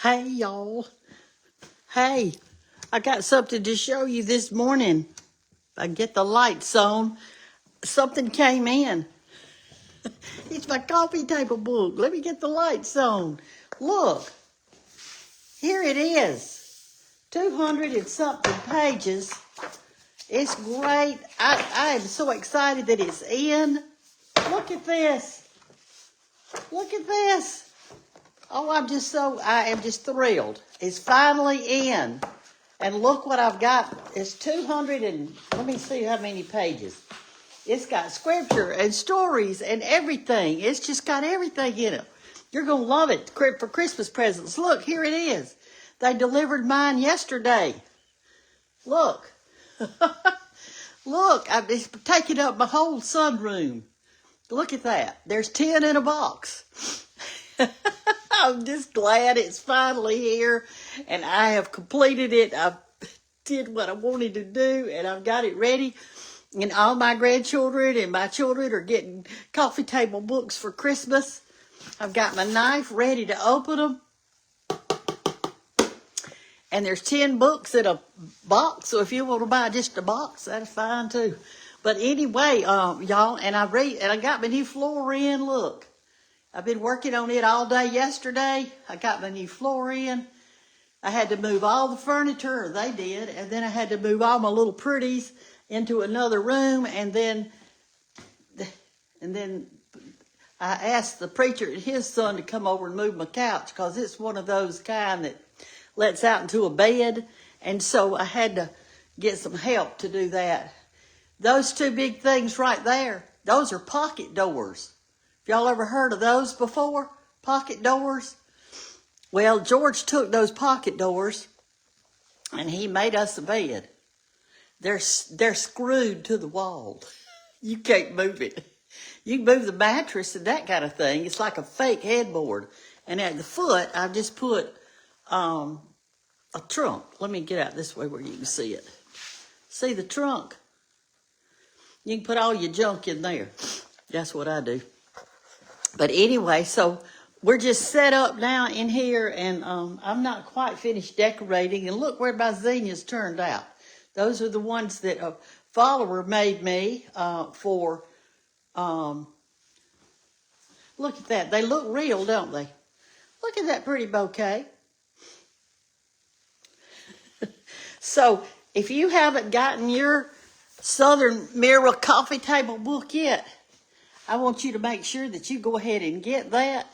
Hey, y'all. Hey, I got something to show you this morning. I get the lights on. Something came in. It's my coffee table book. Let me get the lights on. Look, here it is. 200 and something pages. It's great. I am so excited that it's in. Look at this. Look at this. Oh, I am just thrilled. It's finally in. And look what I've got. It's 200 and, let me see how many pages. It's got scripture and stories and everything. It's just got everything in it. You're going to love it for Christmas presents. Look, here it is. They delivered mine yesterday. Look. Look, it's taking up my whole sunroom. Look at that. There's 10 in a box. I'm just glad it's finally here, and I have completed it. I did what I wanted to do, and I've got it ready. And all my grandchildren and my children are getting coffee table books for Christmas. I've got my knife ready to open them. And there's 10 books in a box, so if you want to buy just a box, that's fine too. But anyway, y'all, and I got my new floor in. Look, I've been working on it all day yesterday. I got my new floor in. I had to move all the furniture, or they did, and then I had to move all my little pretties into another room, and then I asked the preacher and his son to come over and move my couch, because it's one of those kind that lets out into a bed, and so I had to get some help to do that. Those two big things right there, those are pocket doors. Have y'all ever heard of those before? Pocket doors? Well, George took those pocket doors and he made us a bed. They're screwed to the wall. You can't move it. You can move the mattress and that kind of thing. It's like a fake headboard. And at the foot, I just put a trunk. Let me get out this way where you can see it. See the trunk? You can put all your junk in there. That's what I do. But anyway, so we're just set up now in here, and I'm not quite finished decorating. And look where my zinnias turned out. Those are the ones that a follower made me for. Look at that. They look real, don't they? Look at that pretty bouquet. So if you haven't gotten your Southern Mirror coffee table book yet, I want you to make sure that you go ahead and get that.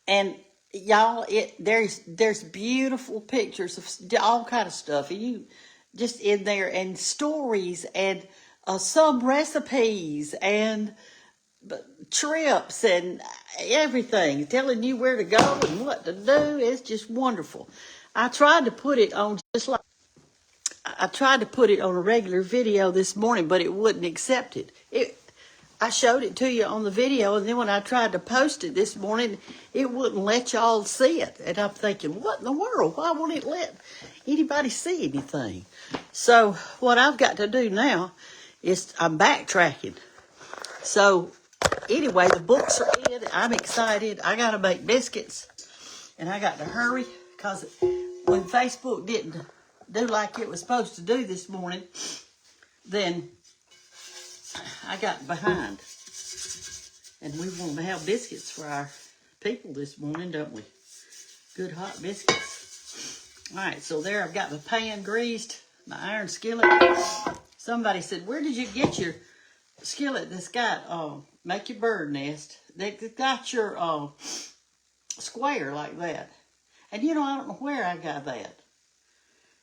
And y'all, there's beautiful pictures of all kind of stuff, and you just in there, and stories, and some recipes, and trips, and everything, telling you where to go and what to do. It's just wonderful. I tried to put it on a regular video this morning, but it wouldn't accept it. I showed it to you on the video, and then when I tried to post it this morning, it wouldn't let y'all see it. And I'm thinking, what in the world? Why won't it let anybody see anything? So what I've got to do now is I'm backtracking. So anyway, the books are in. I'm excited. I got to make biscuits, and I got to hurry, because when Facebook didn't do like it was supposed to do this morning, then I got behind. And we want to have biscuits for our people this morning, don't we? Good hot biscuits. All right, so there I've got my pan greased, my iron skillet. Somebody said, where did you get your skillet that's got, make your bird nest? That's got your square like that. And you know, I don't know where I got that.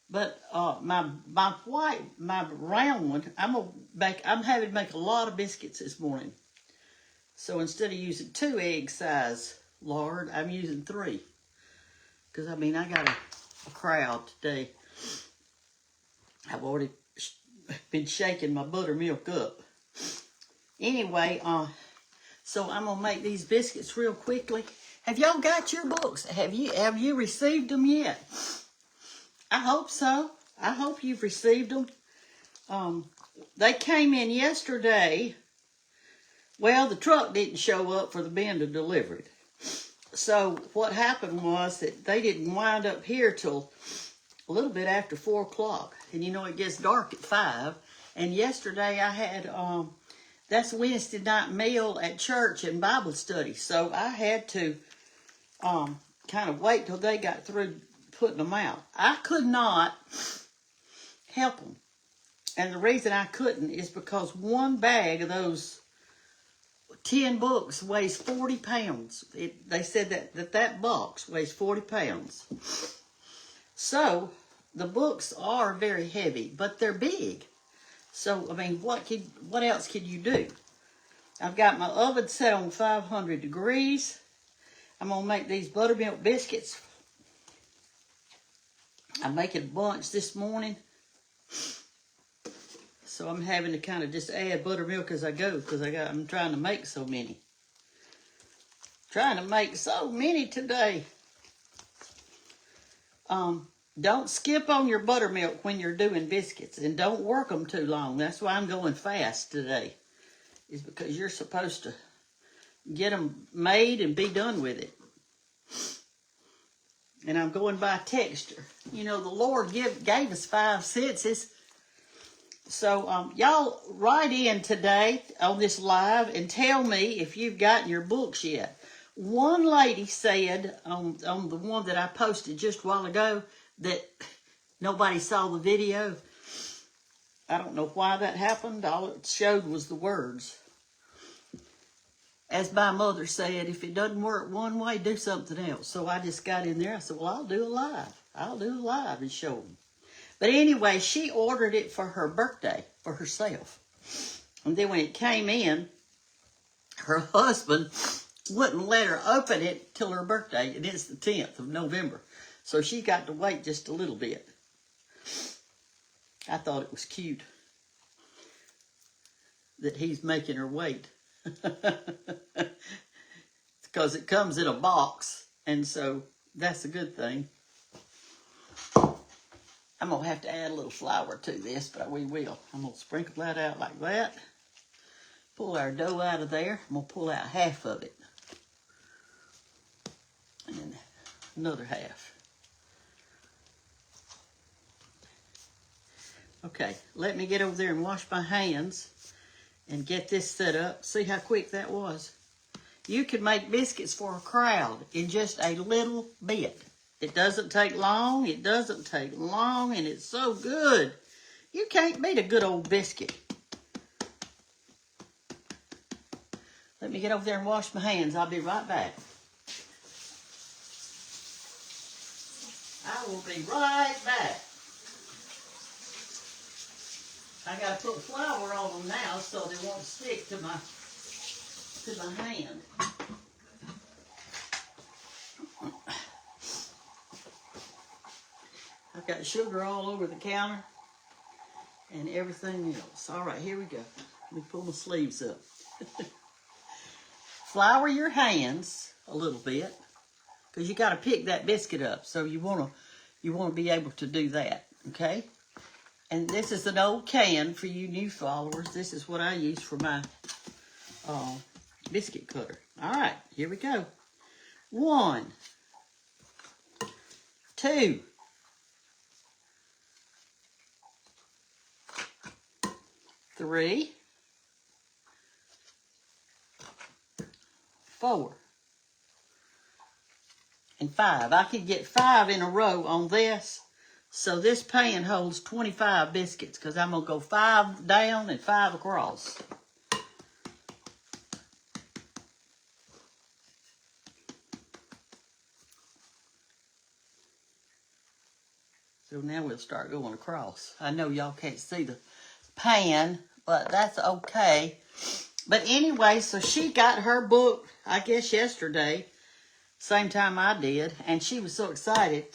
But my round one, I'm having to make a lot of biscuits this morning. So instead of using 2 egg size lard, I'm using 3. Because I got a crowd today. I've already been shaking my buttermilk up. Anyway, so I'm gonna make these biscuits real quickly. Have y'all got your books? Have you received them yet? I hope so. I hope you've received them. They came in yesterday. Well, the truck didn't show up for the men to deliver it. So what happened was that they didn't wind up here till a little bit after 4 o'clock. And you know, it gets dark at 5. And yesterday I had, that's Wednesday night meal at church and Bible study. So I had to kind of wait till they got through putting them out. I could not help them. And the reason I couldn't is because one bag of those 10 books weighs 40 pounds. They said that box weighs 40 pounds. So the books are very heavy, but they're big. So, I mean, what else could you do? I've got my oven set on 500 degrees. I'm going to make these buttermilk biscuits. I'm making a bunch this morning. So I'm having to kind of just add buttermilk as I go because I'm trying to make so many. Trying to make so many today. Don't skip on your buttermilk when you're doing biscuits, and don't work them too long. That's why I'm going fast today, is because you're supposed to get them made and be done with it. And I'm going by texture. You know, the Lord gave us 5 senses. So y'all write in today on this live and tell me if you've gotten your books yet. One lady said on the one that I posted just a while ago that nobody saw the video. I don't know why that happened. All it showed was the words. As my mother said, if it doesn't work one way, do something else. So I just got in there. I said, well, I'll do a live. I'll do a live and show them. But anyway, she ordered it for her birthday, for herself. And then when it came in, her husband wouldn't let her open it till her birthday, and it's the 10th of November. So she got to wait just a little bit. I thought it was cute that he's making her wait. Because it comes in a box, and so that's a good thing. I'm going to have to add a little flour to this, but we will. I'm going to sprinkle that out like that. Pull our dough out of there. I'm going to pull out half of it. And then another half. Okay, let me get over there and wash my hands and get this set up. See how quick that was? You can make biscuits for a crowd in just a little bit. It doesn't take long. It doesn't take long, and it's so good. You can't beat a good old biscuit. Let me get over there and wash my hands. I'll be right back. I will be right back. I got to put flour on them now so they won't stick to my hand. I've got sugar all over the counter and everything else. All right, here we go. Let me pull my sleeves up. Flour your hands a little bit because you got to pick that biscuit up. So you want to be able to do that, okay? And this is an old can for you new followers. This is what I use for my biscuit cutter. All right, here we go. 1, 2, 3, 4, and 5. I could get 5 in a row on this. So this pan holds 25 biscuits because I'm going to go 5 down and 5 across. So now we'll start going across. I know y'all can't see the pan, but that's okay. But anyway, so she got her book, I guess, yesterday, same time I did, and she was so excited.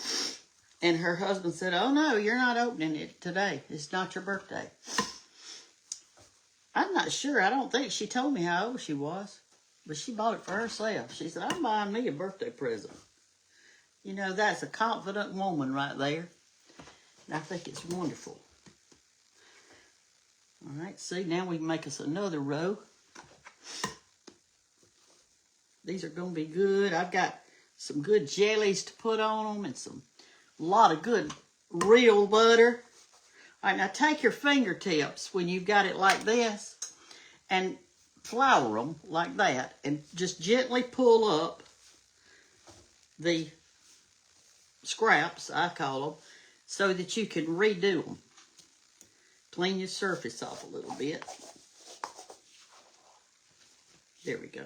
And her husband said, oh, no, you're not opening it today. It's not your birthday. I'm not sure. I don't think she told me how old she was, but she bought it for herself. She said, I'm buying me a birthday present. You know, that's a confident woman right there. And I think it's wonderful. All right, see, now we can make us another row. These are going to be good. I've got some good jellies to put on them, and a lot of good real butter. All right, now take your fingertips when you've got it like this and flour them like that, and just gently pull up the scraps, I call them, so that you can redo them. Clean your surface off a little bit. There we go.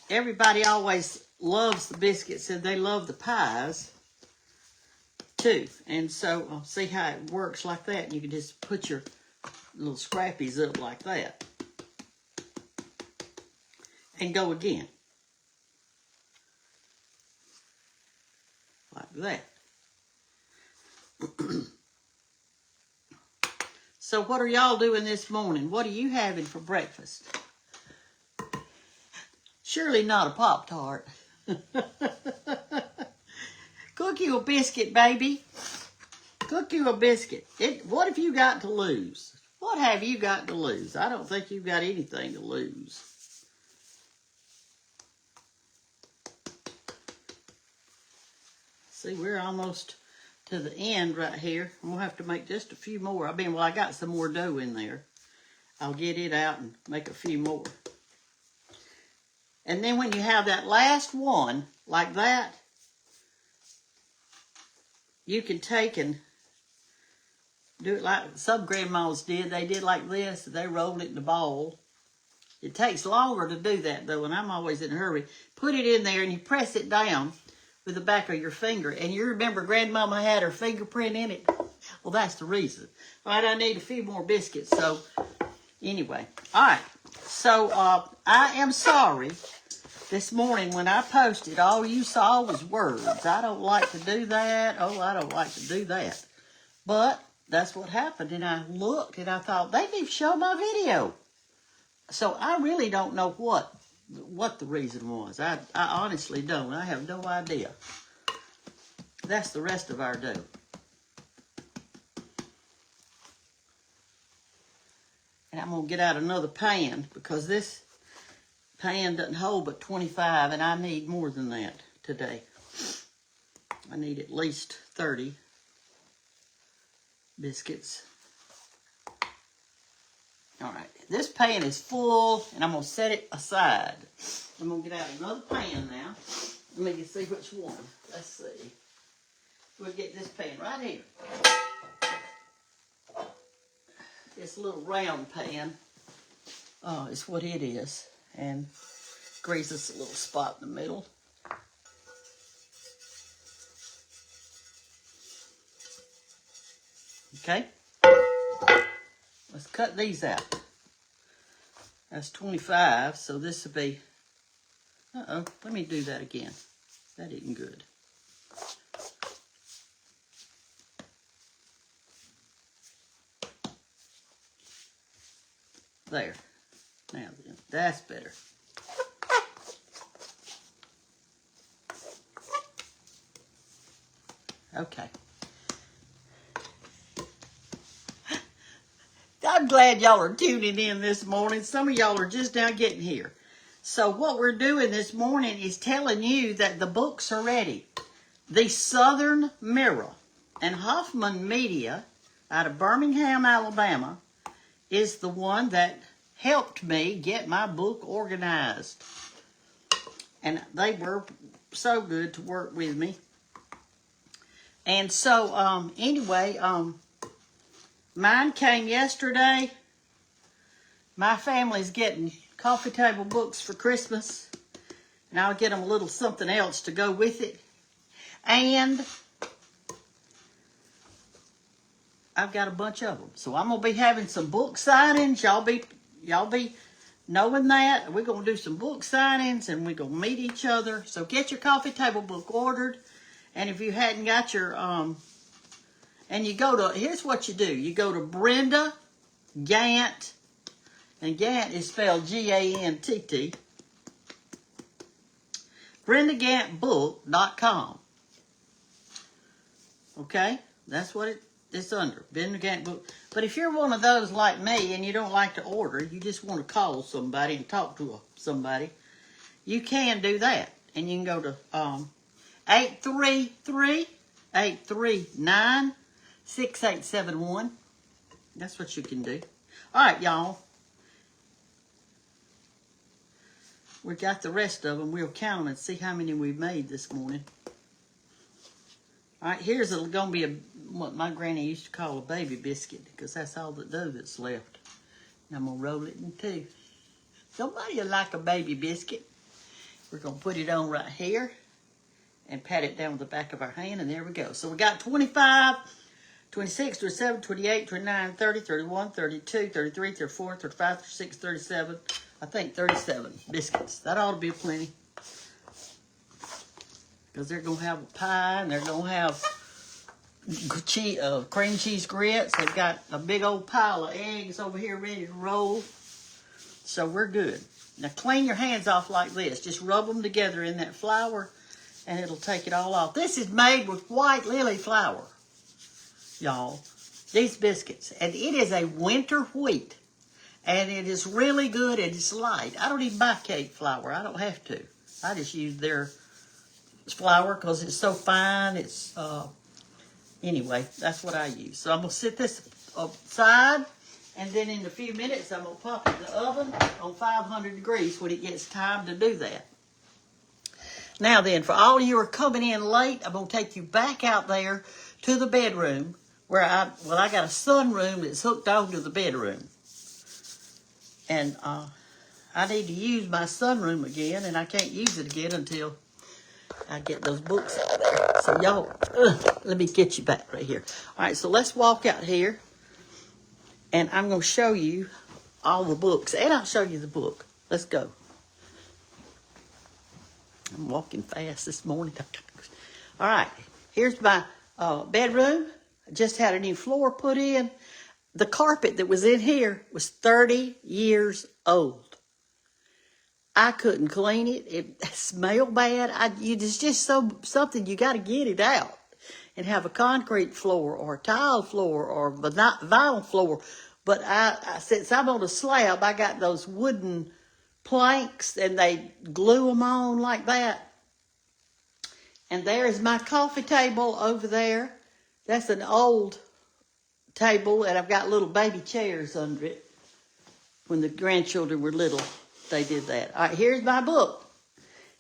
Everybody always loves the biscuits, and they love the pies too. And so see how it works like that. You can just put your little scrappies up like that and go again like that. So what are y'all doing this morning? What are you having for breakfast? Surely not a Pop-Tart. Cook you a biscuit, baby. Cook you a biscuit. What have you got to lose? What have you got to lose? I don't think you've got anything to lose. See, we're almost to the end right here. I'm going to have to make just a few more. I got some more dough in there. I'll get it out and make a few more. And then when you have that last one, like that, you can take and do it like some grandmas did. They did like this. They rolled it in a ball. It takes longer to do that, though, and I'm always in a hurry. Put it in there, and you press it down with the back of your finger. And you remember Grandmama had her fingerprint in it? Well, that's the reason. All right, I need a few more biscuits. So, anyway. All right. So, I am sorry. This morning when I posted, all you saw was words. I don't like to do that. Oh, I don't like to do that. But that's what happened. And I looked and I thought, they need to show my video. So I really don't know what the reason was. I honestly don't. I have no idea. That's the rest of our dough. And I'm going to get out another pan because this pan doesn't hold but 25, and I need more than that today. I need at least 30 biscuits. All right, this pan is full, and I'm going to set it aside. I'm going to get out another pan now. Let me see which one. Let's see. We'll get this pan right here. This little round pan is what it is. And grease us a little spot in the middle. Okay. Let's cut these out. That's 25, so this will be... let me do that again. That isn't good. There. Now then, that's better. Okay. I'm glad y'all are tuning in this morning. Some of y'all are just now getting here. So what we're doing this morning is telling you that the books are ready. The Southern Mirror and Hoffman Media out of Birmingham, Alabama is the one that helped me get my book organized. And they were so good to work with me. And so, anyway, mine came yesterday. My family's getting coffee table books for Christmas. And I'll get them a little something else to go with it. And I've got a bunch of them. So I'm going to be having some book signings. Y'all be knowing that. We're going to do some book signings, and we're going to meet each other. So get your coffee table book ordered. And if you hadn't got your, and you go to, here's what you do. You go to Brenda Gantt, and Gantt is spelled G-A-N-T-T, BrendaGanttBook.com. Okay? That's what it's under, Brenda Gantt Book. But if you're one of those like me and you don't like to order, you just want to call somebody and talk to somebody, you can do that. And you can go to 833-839-6871. That's what you can do. All right, y'all. We got the rest of them. We'll count them and see how many we've made this morning. All right, here's going to be what my granny used to call a baby biscuit, because that's all the dough that's left. And I'm going to roll it in two. Somebody will like a baby biscuit. We're going to put it on right here and pat it down with the back of our hand, and there we go. So we got 25, 26, 27, 28, 29, 30, 31, 32, 33, 34, 35, 36, 37, I think 37 biscuits. That ought to be plenty. Because they're going to have a pie, and they're going to have cream cheese grits. They've got a big old pile of eggs over here ready to roll. So we're good. Now clean your hands off like this. Just rub them together in that flour, and it'll take it all off. This is made with white lily flour, y'all. These biscuits. And it is a winter wheat. And it is really good, and it's light. I don't even buy cake flour. I don't have to. I just use their flour because it's so fine. It's anyway, that's what I use. So I'm going to set this aside, and then in a few minutes I'm going to pop it in the oven on 500 degrees when it gets time to do that. Now then, for all of you who are coming in late, I'm going to take you back out there to the bedroom where I got a sunroom that's hooked onto the bedroom. And I need to use my sunroom again, and I can't use it again until I get those books out of there. So y'all, let me get you back right here. All right, so let's walk out here, and I'm going to show you all the books, and I'll show you the book. Let's go. I'm walking fast this morning. All right, here's my bedroom. I just had a new floor put in. The carpet that was in here was 30 years old. I couldn't clean it. It smelled bad. It's just something you got to get it out and have a concrete floor or a tile floor or vinyl floor. But since I'm on a slab, I got those wooden planks, and they glue them on like that. And there's my coffee table over there. That's an old table, and I've got little baby chairs under it. When the grandchildren were little, they did that. All right, here's my book.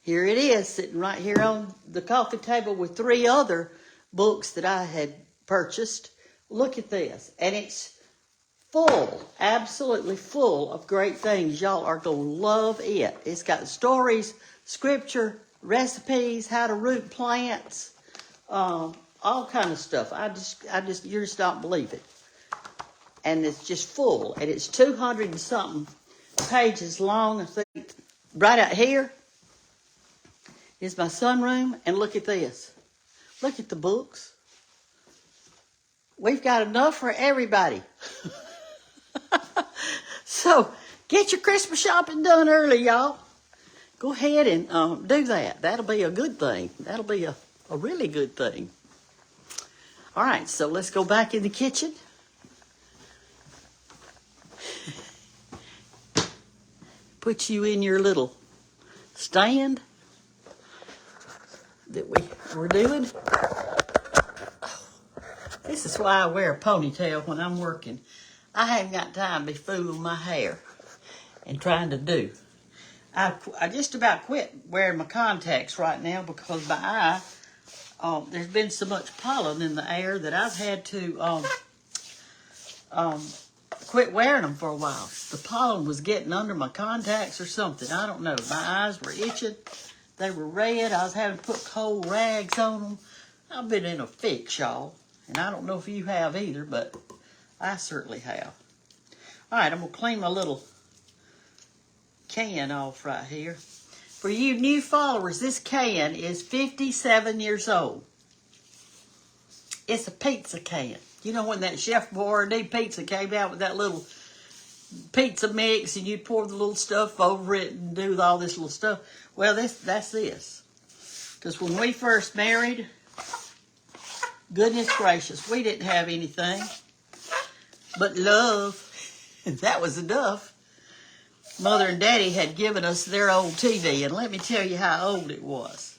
Here it is, sitting right here on the coffee table with 3 other books that I had purchased. Look at this, and it's full, absolutely full of great things. Y'all are going to love it. It's got stories, scripture, recipes, how to root plants, all kind of stuff. You just don't believe it. And it's just full. And it's 200 and something pages long. I think right out here is my sunroom. And look at this. Look at the books. We've got enough for everybody. So get your Christmas shopping done early, y'all. Go ahead and do that. That'll be a good thing. That'll be a really good thing. All right, so let's go back in the kitchen. Put you in your little stand that we were doing. This is why I wear a ponytail when I'm working. I haven't got time to be fooling my hair and trying to do. I just about quit wearing my contacts right now because my eye, there's been so much pollen in the air that I've had to quit wearing them for a while. The pollen was getting under my contacts or something. I don't know. My eyes were itching. They were red. I was having to put cold rags on them. I've been in a fix, y'all. And I don't know if you have either, but I certainly have. All right, I'm going to clean my little can off right here. For you new followers, this can is 57 years old. It's a pizza can. You know when that Chef Boyardee pizza came out with that little pizza mix and you pour the little stuff over it and do all this little stuff? Well, that's this. Because when we first married, goodness gracious, we didn't have anything but love. And that was enough. Mother and Daddy had given us their old TV, and let me tell you how old it was.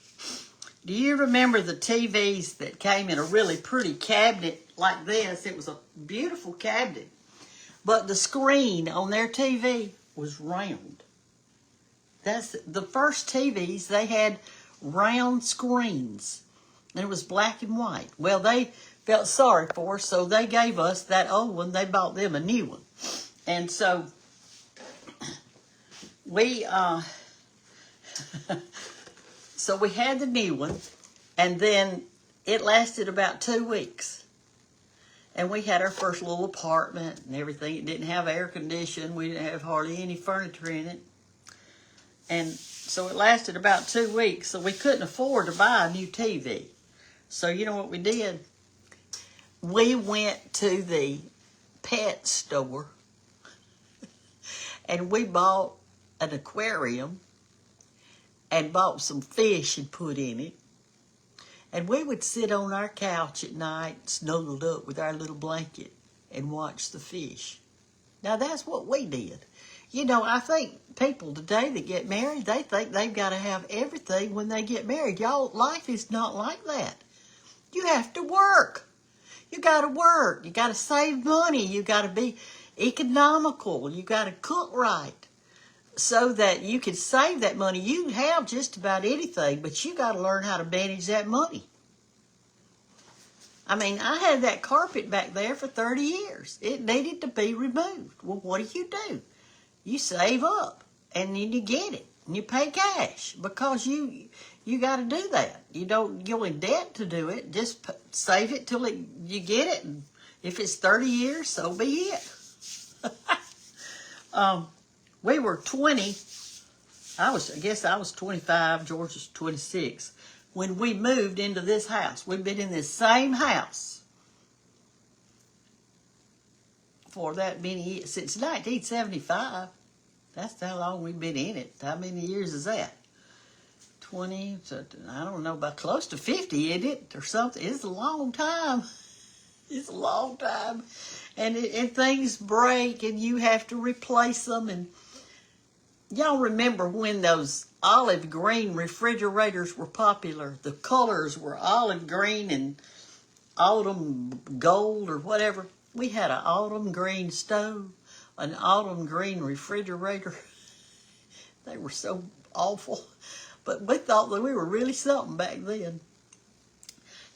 Do you remember the TVs that came in a really pretty cabinet like this? It was a beautiful cabinet, but the screen on their TV was round. That's the first TVs, they had round screens, and it was black and white. Well, they felt sorry for us, so they gave us that old one. They bought them a new one. And so we so we had the new one, and then it lasted about 2 weeks. And we had our first little apartment and everything. It didn't have air conditioning. We didn't have hardly any furniture in it. And so it lasted about 2 weeks, so we couldn't afford to buy a new TV. So you know what we did? We went to the pet store and we bought an aquarium and bought some fish and put in it. And we would sit on our couch at night, snuggled up with our little blanket, and watch the fish. Now, that's what we did. You know, I think people today that get married, they think they've got to have everything when they get married. Y'all, life is not like that. You have to work. You got to work. You got to save money. You got to be economical. You got to cook right so that you can save that money. You can have just about anything, but you got to learn how to manage that money. I mean, I had that carpet back there for 30 years. It needed to be removed. Well, what do? You save up, and then you get it, and you pay cash, because you got to do that. You don't go in debt to do it. Just save it till you get it, and if it's 30 years, so be it. We were 20. I guess I was 25. George was 26 when we moved into this house. We've been in this same house for that many years, since 1975. That's how long we've been in it. How many years is that? 20, I don't know, about close to 50, isn't it? Or something. It's a long time. It's a long time. And things break, and you have to replace them. And y'all remember when those olive green refrigerators were popular? The colors were olive green and autumn gold or whatever. We had an autumn green stove, an autumn green refrigerator. They were so awful. But we thought that we were really something back then.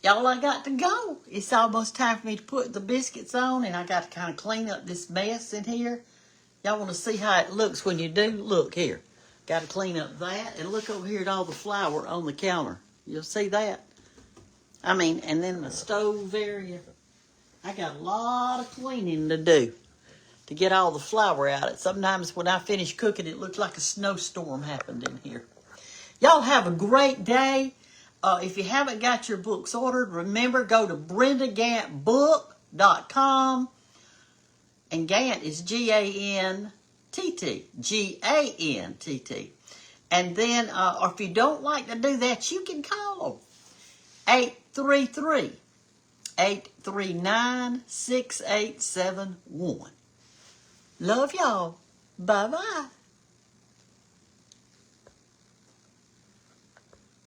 Y'all, I got to go. It's almost time for me to put the biscuits on, and I got to kind of clean up this mess in here. Y'all want to see how it looks when you do? Look here. Got to clean up that, and look over here at all the flour on the counter. You'll see that? I mean, and then the stove area. I got a lot of cleaning to do to get all the flour out. Sometimes when I finish cooking, it looks like a snowstorm happened in here. Y'all have a great day. If you haven't got your books ordered, remember, go to BrendaGanttBook.com. And Gantt is G-A-N-T-T. G-A-N-T-T. And then, or if you don't like to do that, you can call them. 833-839-6871. Love y'all. Bye-bye.